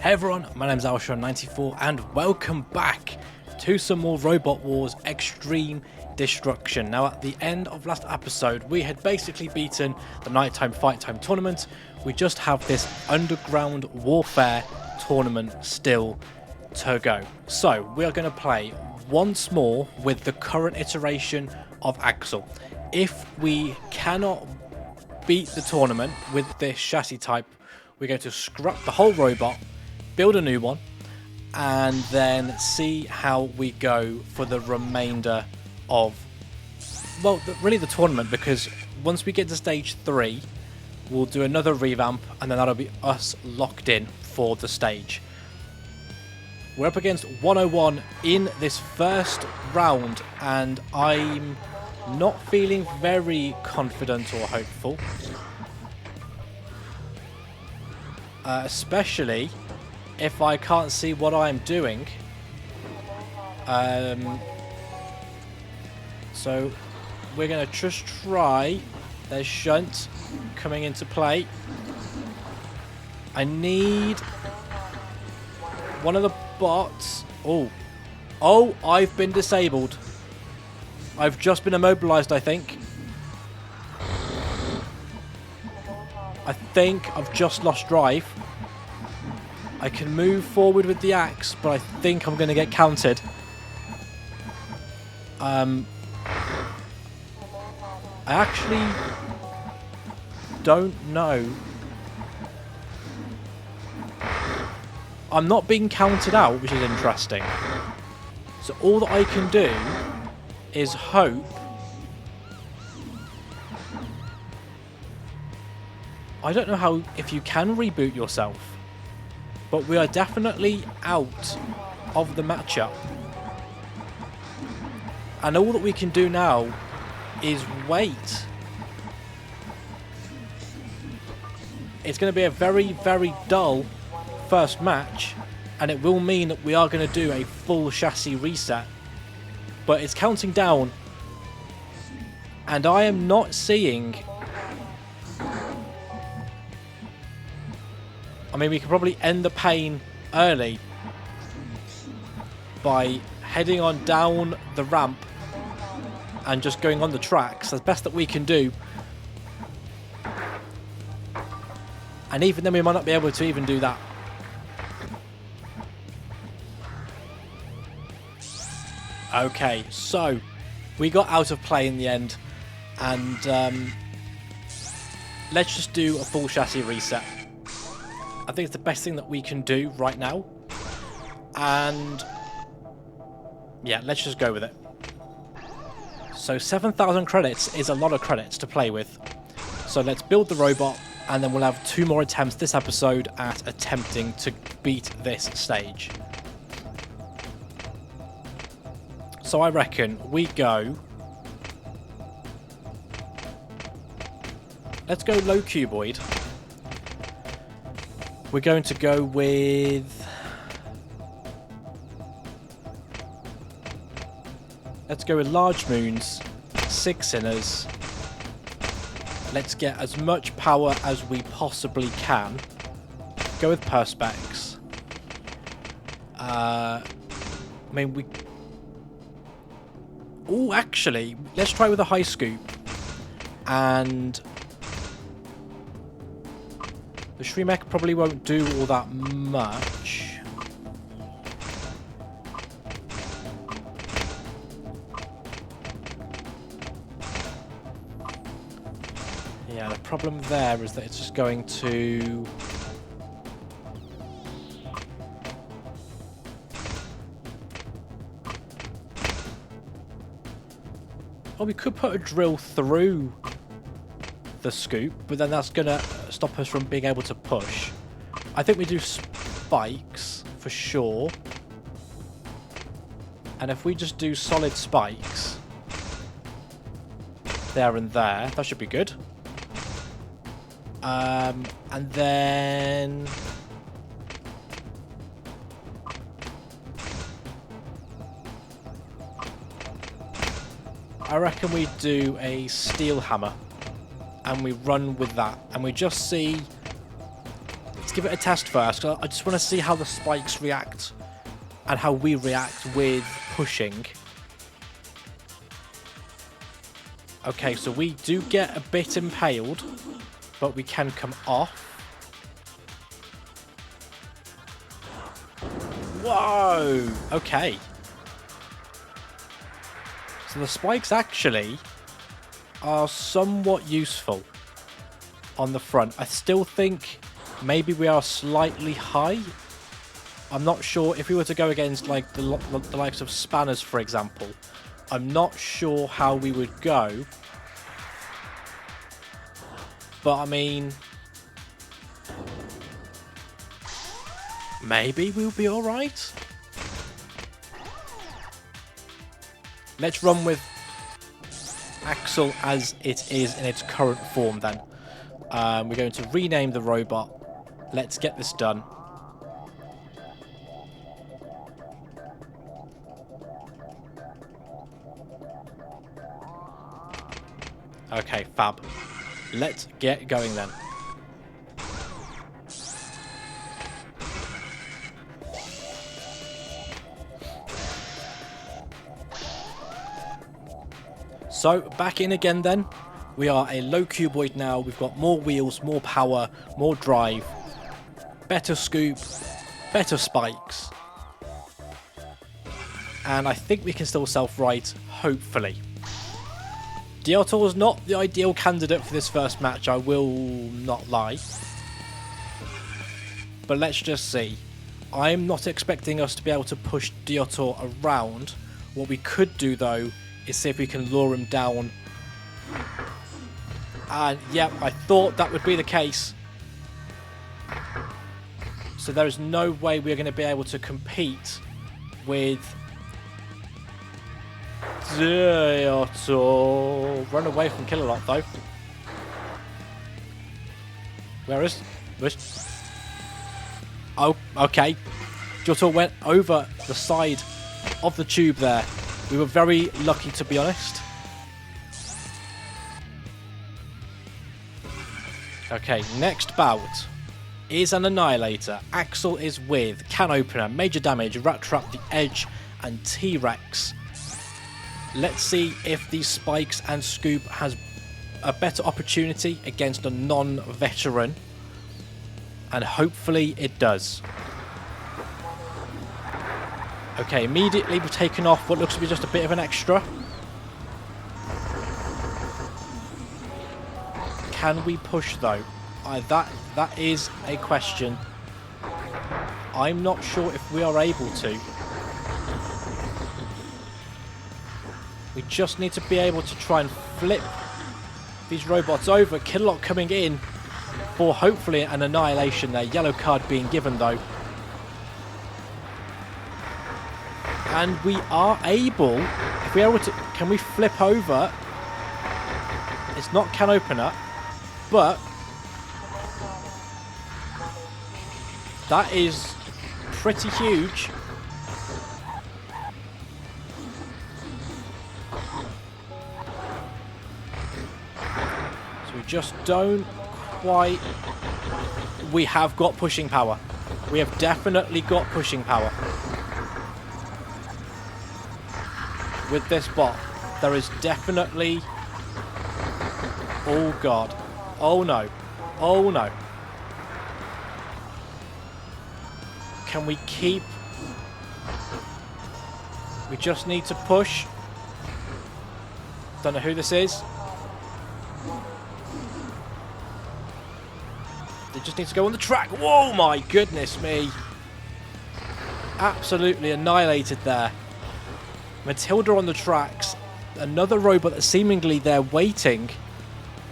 Hey everyone, my name's Alshon94 and welcome back to some more Robot Wars Extreme Destruction. Now at the end of last episode we had basically beaten the Nighttime Fight Time tournament. We just have this Underground Warfare tournament still to go. So we are going to play once more with the current iteration of Axel. If we cannot beat the tournament with this chassis type, we're going to scrap the whole robot, build a new one, and then see how we go for the remainder of, well, really the tournament, because once we get to stage 3, we'll do another revamp, and then that'll be us locked in for the stage. We're up against 101 in this first round, and I'm not feeling very confident or hopeful. Especially if I can't see what I'm doing. So we're going to just try. There's Shunt coming into play. I need one of the bots. Oh, I've been disabled. I've just been immobilized, I think. I think I've just lost drive. I can move forward with the axe, but I think I'm going to get counted. I actually don't know. I'm not being counted out, which is interesting. So all that I can do is hope. I don't know how, if you can reboot yourself, but we are definitely out of the matchup. And all that we can do now is wait. It's going to be a very, very dull first match, and it will mean that we are going to do a full chassis reset. But it's counting down, and I am not seeing... I mean, we could probably end the pain early by heading on down the ramp and just going on the tracks. That's best that we can do. And even then we might not be able to even do that. Okay, so we got out of play in the end, and let's just do a full chassis reset. I think it's the best thing that we can do right now. And yeah, let's just go with it. So 7,000 credits is a lot of credits to play with. So let's build the robot, and then we'll have 2 more attempts this episode at attempting to beat this stage. So I reckon we go... Let's go low cuboid. We're going to go with... Let's go with large moons, 6 sinners. Let's get as much power as we possibly can. Go with perspex. I mean, we... Oh, actually, let's try with a high scoop. And... the Shreemekh probably won't do all that much. Yeah, the problem there is that it's just going to... Oh, we could put a drill through the scoop, but then that's going to stop us from being able to push. I think we do spikes for sure. And if we just do solid spikes there and there, that should be good. And then... I reckon we do a steel hammer. And we run with that. And we just see let's give it a test first. I just want to see how the spikes react and how we react with pushing. Okay, so we do get a bit impaled, but we can come off. Whoa! Okay. So the spikes actually are somewhat useful on the front. I still think maybe we are slightly high. I'm not sure if we were to go against like the likes of Spanners, for example. I'm not sure how we would go. But I mean, maybe we'll be alright. Let's run with Axel as it is in its current form then. We're going to rename the robot. Let's get this done. Okay, fab. Let's get going then. So, back in again then. We are a low cuboid now. We've got more wheels, more power, more drive, better scoop, better spikes. And I think we can still self-ride, hopefully. Diotor is not the ideal candidate for this first match, I will not lie. But let's just see. I'm not expecting us to be able to push Diotor around. What we could do though is see if we can lure him down. And yep, I thought that would be the case. So there is no way we're going to be able to compete with Diotor. Run away from Killalot though. Where is? Oh, okay. Diotor went over the side of the tube there. We were very lucky, to be honest. Okay, next bout is an Annihilator. Axel is with Can Opener, Major Damage, Rat Trap, The Edge, and T-Rex. Let's see if these spikes and Scoop has a better opportunity against a non-veteran. And hopefully it does. Okay, immediately we've taken off what looks to be just a bit of an extra. Can we push though? That is a question. I'm not sure if we are able to. We just need to be able to try and flip these robots over. Killalot coming in for hopefully an annihilation there. Yellow card being given though. And we are able, if we are able to, can we flip over? It's not Can Opener, but that is pretty huge. So we just don't quite... We have got pushing power. We have definitely got pushing power. With this bot, there is definitely... Oh god. Oh no. Oh no. Can we keep... We just need to push. Don't know who this is. They just need to go on the track. Whoa, my goodness me. Absolutely annihilated there. Matilda on the tracks. Another robot that's seemingly there waiting.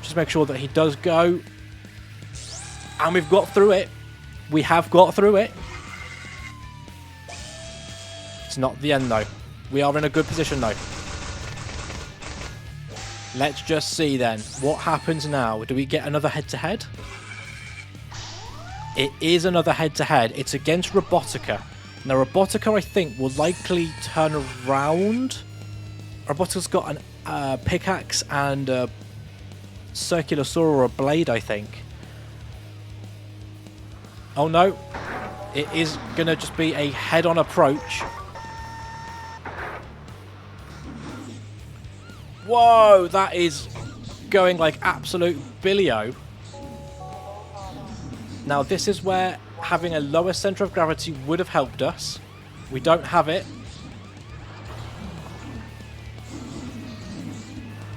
Just make sure that he does go. And we've got through it. We have got through it. It's not the end though. We are in a good position though. Let's just see then. What happens now? Do we get another head-to-head? It is another head-to-head. It's against Robotica. Now, Robotica, I think, will likely turn around. Robotica's got an pickaxe and a circular saw or a blade, I think. Oh no. It is going to just be a head-on approach. Whoa, that is going like absolute billio. Now this is where having a lower center of gravity would have helped us. We don't have it.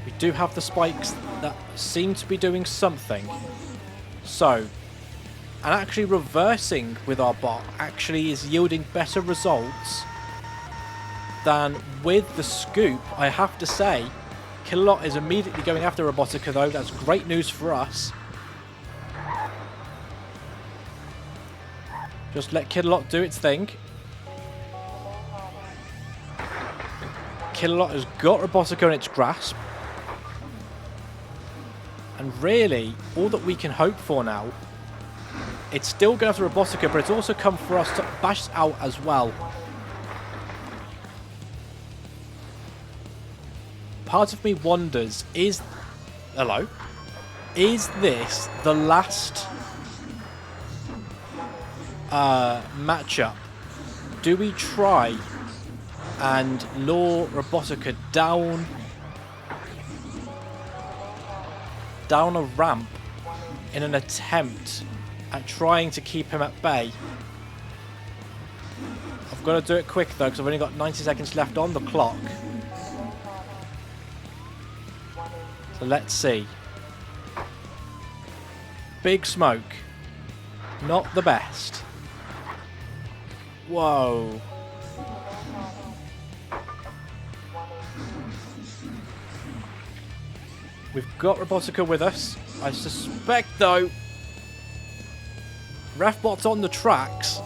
We do have the spikes that seem to be doing something. So, and actually reversing with our bot actually is yielding better results than with the scoop, I have to say. Killalot is immediately going after Robotica though. That's great news for us. Just let Killalot do its thing. Killalot has got Robotica in its grasp. And really, all that we can hope for now, it's still going after Robotica, but it's also come for us to bash out as well. Part of me wonders, is this the last matchup? Do we try and lure Robotica down a ramp in an attempt at trying to keep him at bay? I've got to do it quick though, because I've only got 90 seconds left on the clock. So let's see. Big smoke. Not the best. Whoa. We've got Robotica with us. I suspect though, Refbot's on the tracks.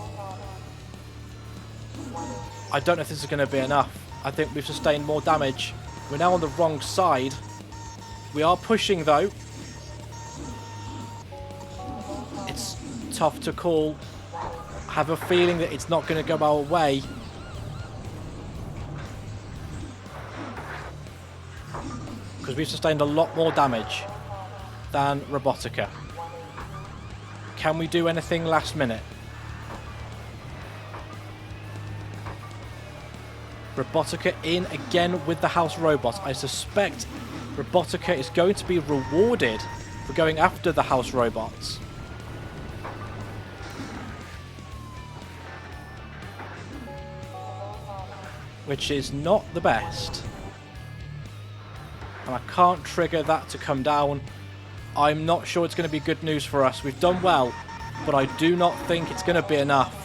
I don't know if this is going to be enough. I think we've sustained more damage. We're now on the wrong side. We are pushing though. It's tough to call. I have a feeling that it's not going to go our way. Because we've sustained a lot more damage than Robotica. Can we do anything last minute? Robotica in again with the house robots. I suspect Robotica is going to be rewarded for going after the house robots. Which is not the best. And I can't trigger that to come down. I'm not sure it's going to be good news for us. We've done well, but I do not think it's going to be enough.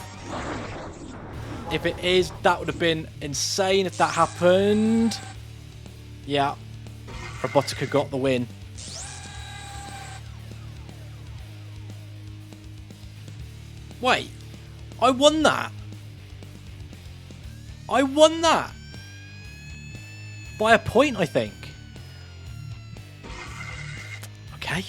If it is, that would have been insane if that happened. Yeah. Robotica got the win. Wait. I won that. I won that. By a point, I think. Okay.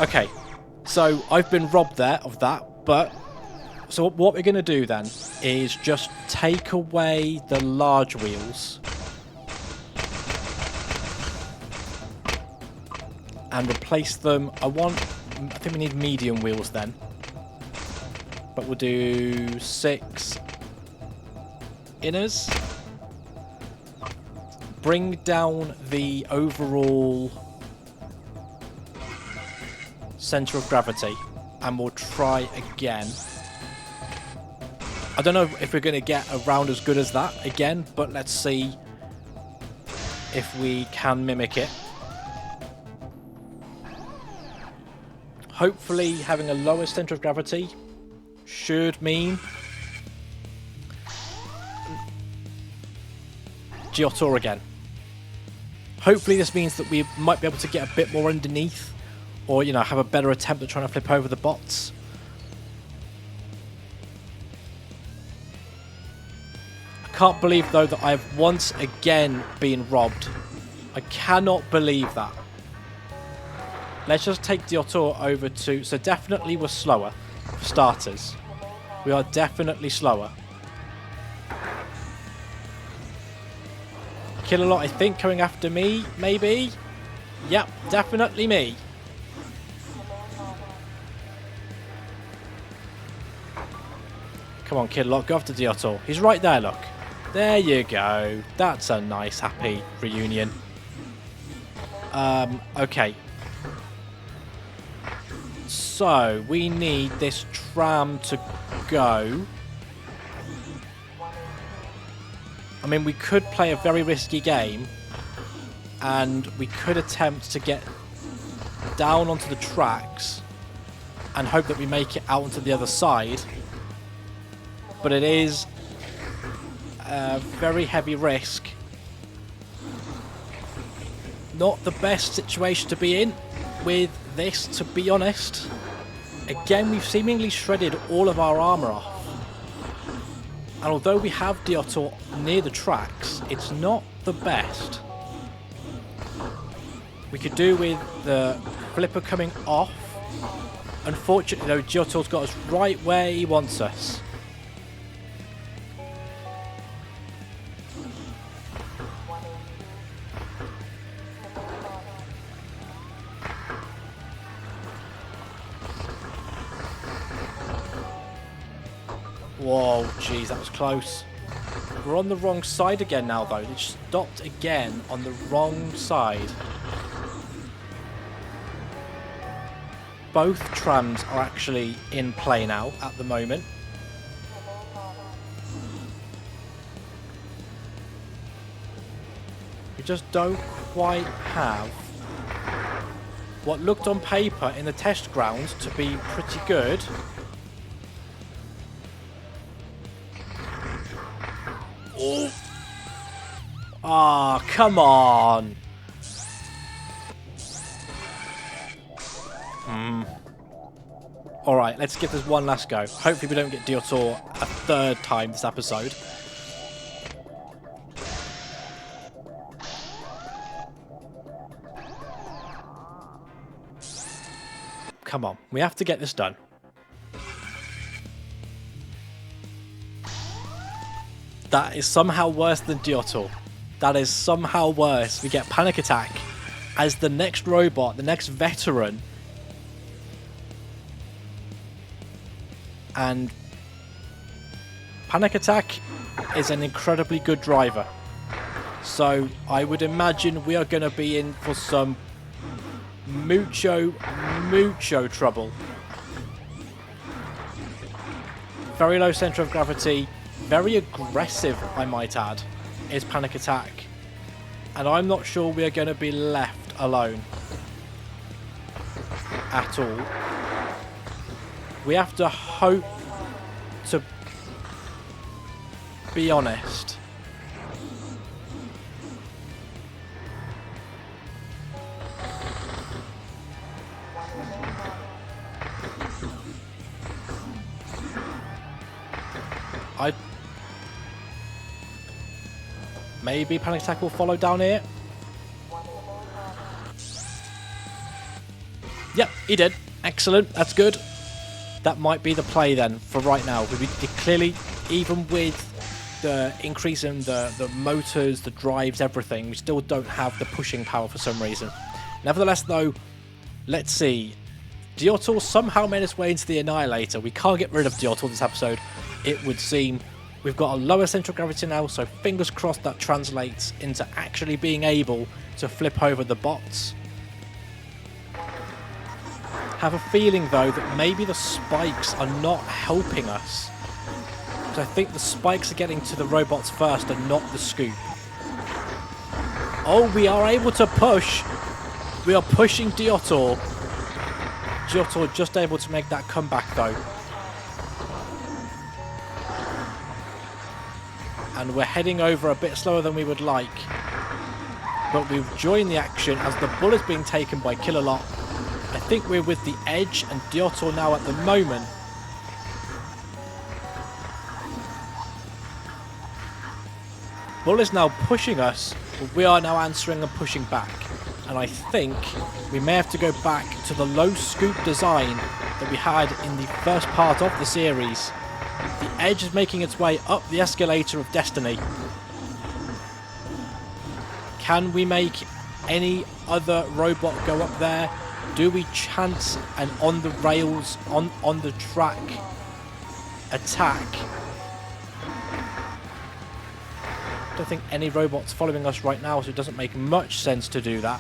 Okay. So, I've been robbed there of that, but... So, what we're going to do then is just take away the large wheels. And replace them. I think we need medium wheels then. But we'll do 6 inners. Bring down the overall center of gravity, and we'll try again. I don't know if we're going to get a round as good as that again, but let's see if we can mimic it. Hopefully having a lower center of gravity should mean Giotto again. Hopefully this means that we might be able to get a bit more underneath, or, you know, have a better attempt at trying to flip over the bots. I can't believe, though, that I've once again been robbed. I cannot believe that. Let's just take Giotto over to... So definitely we're slower, for starters. We are definitely slower. Killalot, I think, coming after me, maybe? Yep, definitely me. Come on, Kidlock, go after Diotto. He's right there, look. There you go. That's a nice, happy reunion. Okay. So, we need this tram to go. I mean, we could play a very risky game. And we could attempt to get down onto the tracks. And hope that we make it out onto the other side. But it is a very heavy risk. Not the best situation to be in with this, to be honest. Again, we've seemingly shredded all of our armor off. And although we have Diotto near the tracks, it's not the best. We could do with the flipper coming off. Unfortunately, though, Diotto's got us right where he wants us. Whoa, jeez, that was close. We're on the wrong side again now, though. It stopped again on the wrong side. Both trams are actually in play now at the moment. We just don't quite have what looked on paper in the test grounds to be pretty good. Oh, ah, come on. Alright, let's give this one last go. Hopefully we don't get Diotto a third time this episode. Come on, we have to get this done. That is somehow worse than Diotto. That is somehow worse. We get Panic Attack as the next robot, the next veteran. And Panic Attack is an incredibly good driver. So I would imagine we are going to be in for some mucho trouble. Very low center of gravity. Very aggressive, I might add, is Panic Attack. And I'm not sure we are going to be left alone at all. We have to hope, to be honest. Maybe Panic Attack will follow down here. Yep, he did. Excellent. That's good. That might be the play then for right now. We clearly, even with the increase in the motors, the drives, everything, we still don't have the pushing power for some reason. Nevertheless, though, let's see. Diotto somehow made its way into the Annihilator. We can't get rid of Diotto this episode, it would seem. We've got a lower central gravity now, so fingers crossed that translates into actually being able to flip over the bots. Have a feeling, though, that maybe the spikes are not helping us. Because I think the spikes are getting to the robots first and not the scoop. Oh, we are able to push. We are pushing Diotto. Diotto just able to make that comeback, though. And we're heading over a bit slower than we would like. But we've joined the action as the bull is being taken by Killalot. I think we're with the Edge and Diotto now at the moment. Bull is now pushing us, but we are now answering and pushing back. And I think we may have to go back to the low scoop design that we had in the first part of the series. The Edge is making its way up the escalator of destiny. Can we make any other robot go up there? Do we chance an on the rails, on the track attack? I don't think any robots following us right now, so it doesn't make much sense to do that.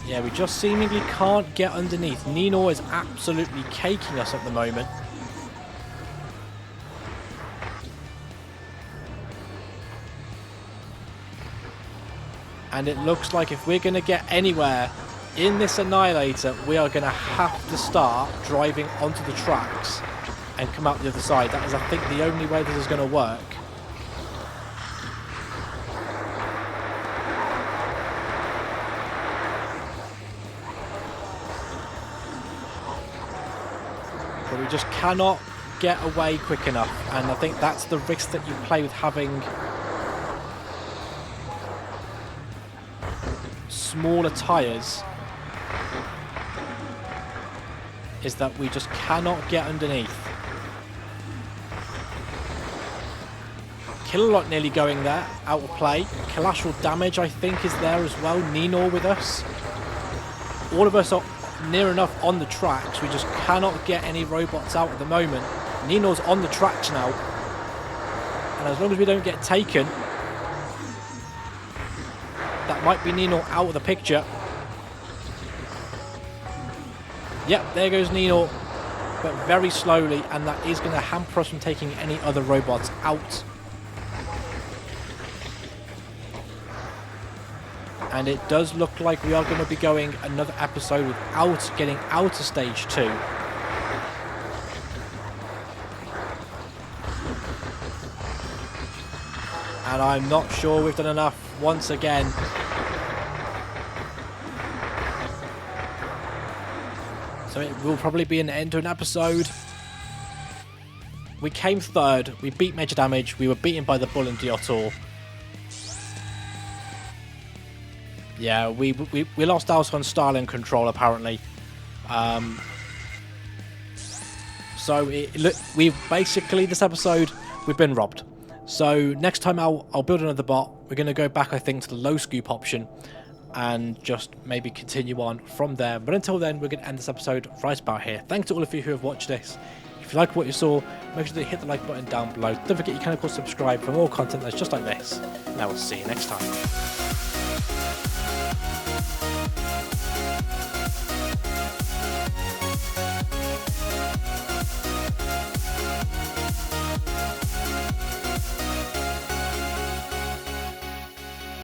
Yeah, we just seemingly can't get underneath. Nino is absolutely caking us at the moment. And it looks like if we're going to get anywhere in this Annihilator, we are going to have to start driving onto the tracks and come out the other side. That is, I think, the only way this is going to work. But we just cannot get away quick enough. And I think that's the risk that you play with having smaller tyres, is that we just cannot get underneath. Killalot nearly going there, out of play. Collateral damage, I think, is there as well. Nino with us. All of us are near enough on the tracks. We just cannot get any robots out at the moment. Nino's on the tracks now. And as long as we don't get taken, that might be Nino out of the picture. Yep, there goes Nino, but very slowly, and that is going to hamper us from taking any other robots out. And it does look like we are going to be going another episode without getting out of stage 2. And I'm not sure we've done enough once again. So it will probably be an end to an episode. We came third. We beat Major Damage. We were beaten by the Bull and Diotor. Yeah, we lost ours on style and control apparently. So we've basically, this episode, we've been robbed. So next time I'll build another bot. We're going to go back, I think, to the low scoop option and just maybe continue on from there. But until then, we're going to end this episode right about here. Thanks to all of you who have watched this. If you like what you saw, make sure to hit the like button down below. Don't forget you can of course subscribe for more content that's just like this. And I will see you next time.